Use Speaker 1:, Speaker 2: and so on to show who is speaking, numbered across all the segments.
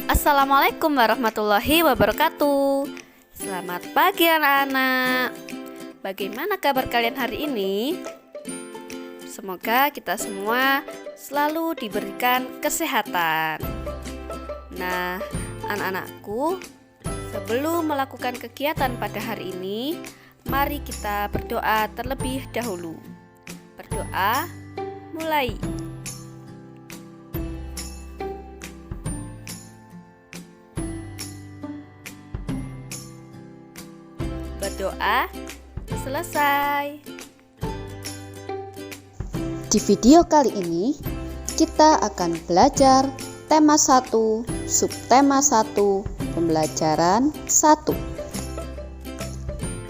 Speaker 1: Assalamualaikum warahmatullahi wabarakatuh. Selamat pagi anak-anak. Bagaimana kabar kalian hari ini? Semoga kita semua selalu diberikan kesehatan. Nah, anak-anakku, sebelum melakukan kegiatan pada hari ini, mari kita berdoa terlebih dahulu. Berdoa, mulai. Berdoa selesai.
Speaker 2: Di video kali ini kita akan belajar tema 1, subtema 1, pembelajaran 1.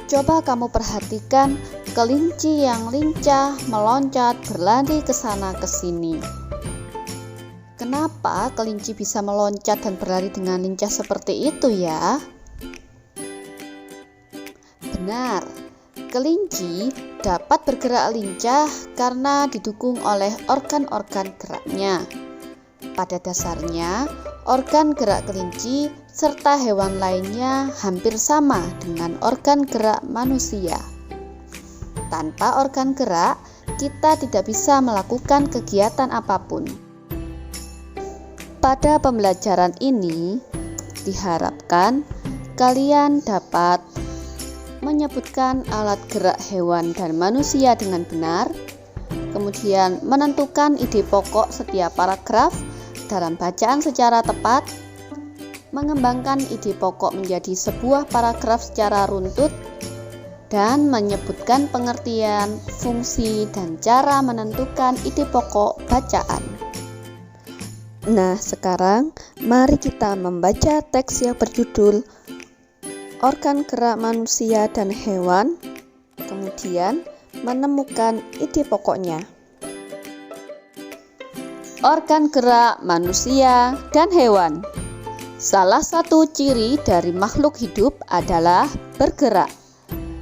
Speaker 2: Coba kamu perhatikan kelinci yang lincah meloncat berlari ke sana ke sini. Kenapa kelinci bisa meloncat dan berlari dengan lincah seperti itu ya? Benar, kelinci dapat bergerak lincah karena didukung oleh organ-organ geraknya. Pada dasarnya, organ gerak kelinci serta hewan lainnya hampir sama dengan organ gerak manusia. Tanpa organ gerak, kita tidak bisa melakukan kegiatan apapun. Pada pembelajaran ini, diharapkan kalian dapat menyebutkan alat gerak hewan dan manusia dengan benar, kemudian menentukan ide pokok setiap paragraf dalam bacaan secara tepat, mengembangkan ide pokok menjadi sebuah paragraf secara runtut, dan menyebutkan pengertian, fungsi, dan cara menentukan ide pokok bacaan. Nah, sekarang mari kita membaca teks yang berjudul Organ gerak manusia dan hewan, kemudian menemukan ide pokoknya. Organ gerak manusia dan hewan. Salah satu ciri dari makhluk hidup adalah bergerak.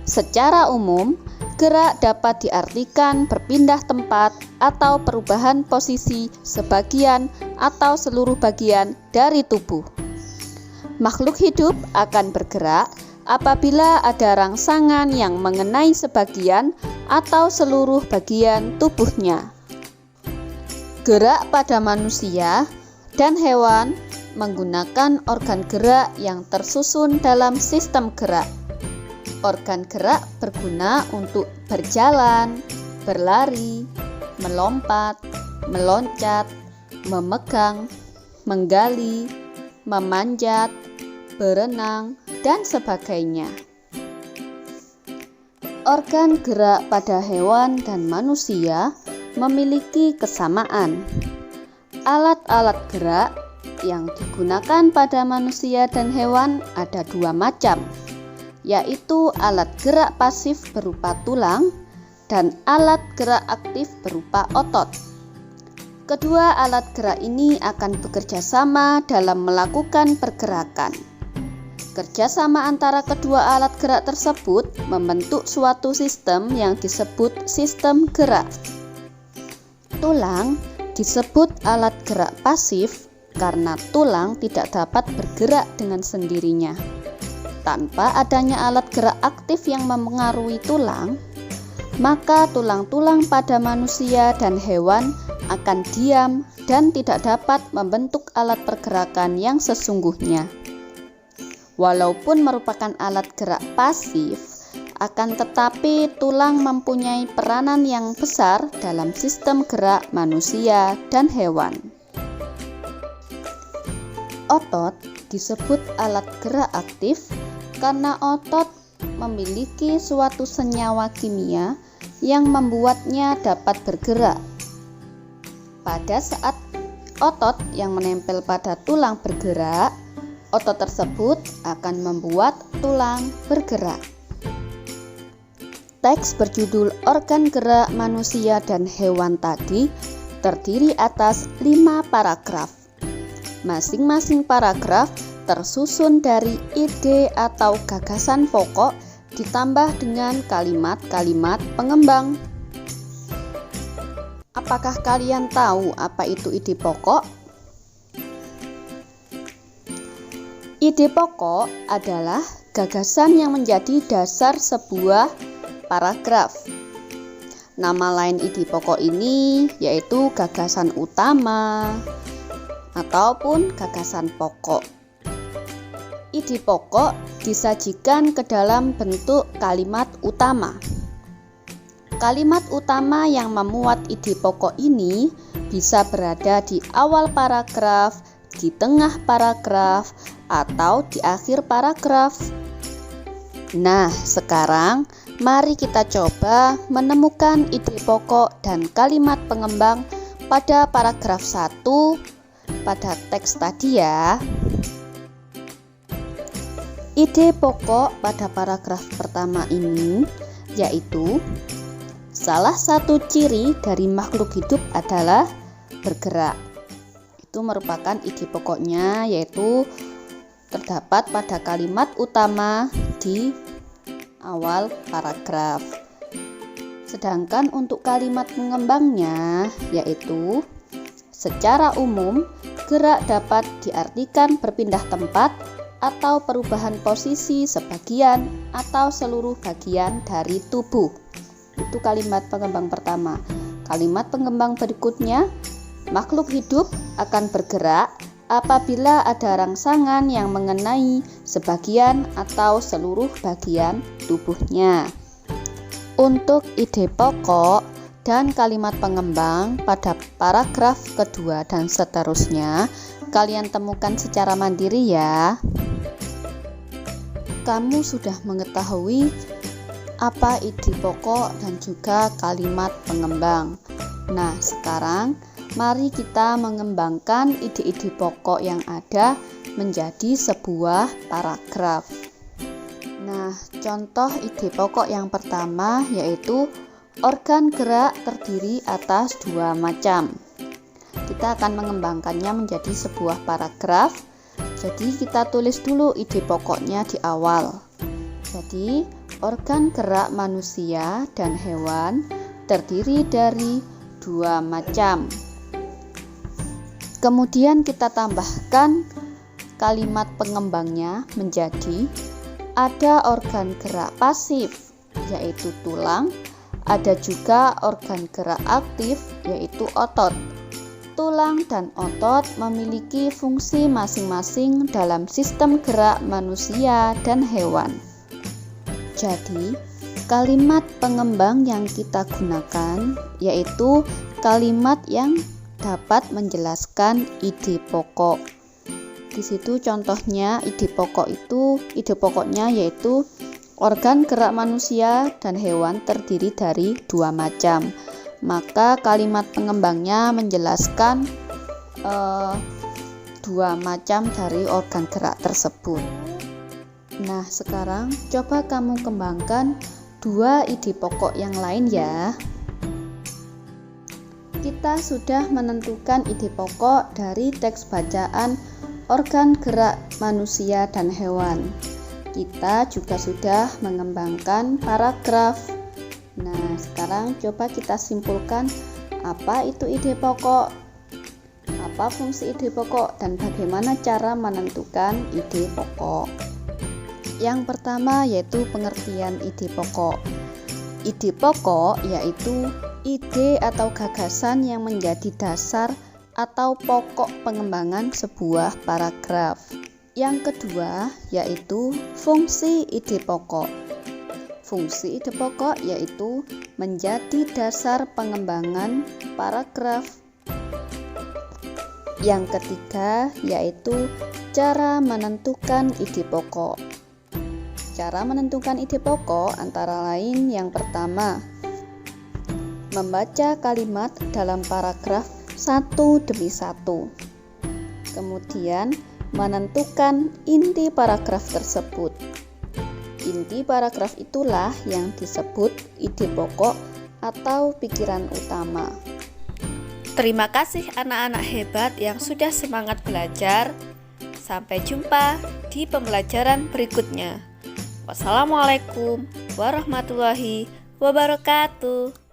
Speaker 2: Secara umum, gerak dapat diartikan berpindah tempat atau perubahan posisi sebagian atau seluruh bagian dari tubuh. Makhluk hidup akan bergerak apabila ada rangsangan yang mengenai sebagian atau seluruh bagian tubuhnya. Gerak pada manusia dan hewan menggunakan organ gerak yang tersusun dalam sistem gerak. Organ gerak berguna untuk berjalan, berlari, melompat, meloncat, memegang, menggali, memanjat, berenang, dan sebagainya. Organ gerak pada hewan dan manusia memiliki kesamaan. Alat-alat gerak yang digunakan pada manusia dan hewan ada dua macam, yaitu alat gerak pasif berupa tulang dan alat gerak aktif berupa otot. Kedua alat gerak ini akan bekerja sama dalam melakukan pergerakan. Kerjasama antara kedua alat gerak tersebut membentuk suatu sistem yang disebut sistem gerak. Tulang disebut alat gerak pasif karena tulang tidak dapat bergerak dengan sendirinya. Tanpa adanya alat gerak aktif yang memengaruhi tulang, maka tulang-tulang pada manusia dan hewan akan diam dan tidak dapat membentuk alat pergerakan yang sesungguhnya. Walaupun merupakan alat gerak pasif, akan tetapi tulang mempunyai peranan yang besar dalam sistem gerak manusia dan hewan. Otot disebut alat gerak aktif karena otot memiliki suatu senyawa kimia yang membuatnya dapat bergerak. Pada saat otot yang menempel pada tulang bergerak, otot tersebut akan membuat tulang bergerak. Teks berjudul Organ Gerak Manusia dan Hewan tadi terdiri atas 5 paragraf. Masing-masing paragraf tersusun dari ide atau gagasan pokok ditambah dengan kalimat-kalimat pengembang. Apakah kalian tahu apa itu ide pokok? Ide pokok adalah gagasan yang menjadi dasar sebuah paragraf. Nama lain ide pokok ini yaitu gagasan utama ataupun gagasan pokok. Ide pokok disajikan ke dalam bentuk kalimat utama. Kalimat utama yang memuat ide pokok ini bisa berada di awal paragraf, di tengah paragraf, atau di akhir paragraf. Nah, sekarang mari kita coba menemukan ide pokok dan kalimat pengembang pada paragraf 1 pada teks tadi ya. Ide pokok pada paragraf pertama ini yaitu salah satu ciri dari makhluk hidup adalah bergerak. Itu merupakan ide pokoknya, yaitu terdapat pada kalimat utama di awal paragraf. Sedangkan untuk kalimat pengembangnya yaitu secara umum gerak dapat diartikan berpindah tempat atau perubahan posisi sebagian atau seluruh bagian dari tubuh. Itu kalimat pengembang pertama. Kalimat pengembang berikutnya, makhluk hidup akan bergerak apabila ada rangsangan yang mengenai sebagian atau seluruh bagian tubuhnya. Untuk ide pokok dan kalimat pengembang pada paragraf kedua dan seterusnya, kalian temukan secara mandiri ya. Kamu sudah mengetahui apa ide pokok dan juga kalimat pengembang. Nah, sekarang mari kita mengembangkan ide-ide pokok yang ada menjadi sebuah paragraf. Nah, contoh ide pokok yang pertama yaitu organ gerak terdiri atas dua macam. Kita akan mengembangkannya menjadi sebuah paragraf. Jadi kita tulis dulu ide pokoknya di awal. Jadi organ gerak manusia dan hewan terdiri dari dua macam. Kemudian kita tambahkan kalimat pengembangnya menjadi ada organ gerak pasif yaitu tulang, ada juga organ gerak aktif yaitu otot. Tulang dan otot memiliki fungsi masing-masing dalam sistem gerak manusia dan hewan. Jadi, kalimat pengembang yang kita gunakan yaitu kalimat yang dapat menjelaskan ide pokok. Di situ contohnya ide pokoknya yaitu organ gerak manusia dan hewan terdiri dari dua macam. Maka kalimat pengembangnya menjelaskan dua macam dari organ gerak tersebut. Nah, sekarang coba kamu kembangkan dua ide pokok yang lain ya. Kita sudah menentukan ide pokok dari teks bacaan organ gerak manusia dan hewan. Kita juga sudah mengembangkan paragraf. Nah, sekarang coba kita simpulkan apa itu ide pokok, apa fungsi ide pokok, dan bagaimana cara menentukan ide pokok. Yang pertama yaitu pengertian ide pokok. Ide pokok yaitu ide atau gagasan yang menjadi dasar atau pokok pengembangan sebuah paragraf. Yang kedua yaitu fungsi ide pokok. Fungsi ide pokok yaitu menjadi dasar pengembangan paragraf. Yang ketiga yaitu cara menentukan ide pokok. Cara menentukan ide pokok antara lain yang pertama, membaca kalimat dalam paragraf satu demi satu. Kemudian menentukan inti paragraf tersebut. Inti paragraf itulah yang disebut ide pokok atau pikiran utama.
Speaker 1: Terima kasih anak-anak hebat yang sudah semangat belajar. Sampai jumpa di pembelajaran berikutnya. Wassalamualaikum warahmatullahi wabarakatuh.